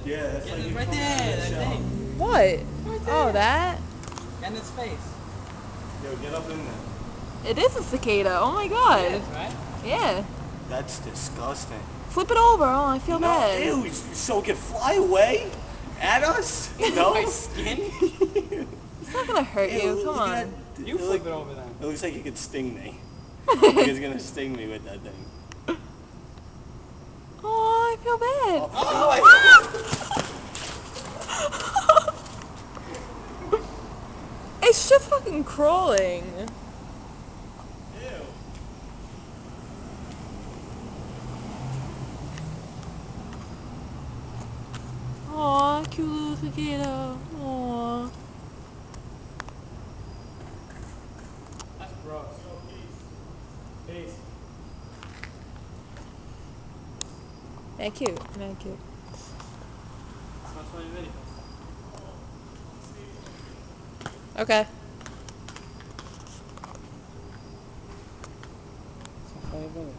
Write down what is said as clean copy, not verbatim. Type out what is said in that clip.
Yeah, that's like Right there, that thing. What? Right there. Oh, that? Get in its face. Yo, get up in there. It is a cicada. Oh my god. Yes, right? Yeah. That's disgusting. Flip it over. Oh, I feel bad. Ew, so it can fly away at us? No. My skin? It's not gonna hurt you. Come on. You flip it over then. It looks like it could sting me. Like it's gonna sting me with that thing. Oh, I feel bad. Oh my God. It's just fucking crawling. Ew. Aw, cute little cicada. Aw. That's gross. Peace. Very cute. Very cute. It's not funny video. Okay. It's not funny video.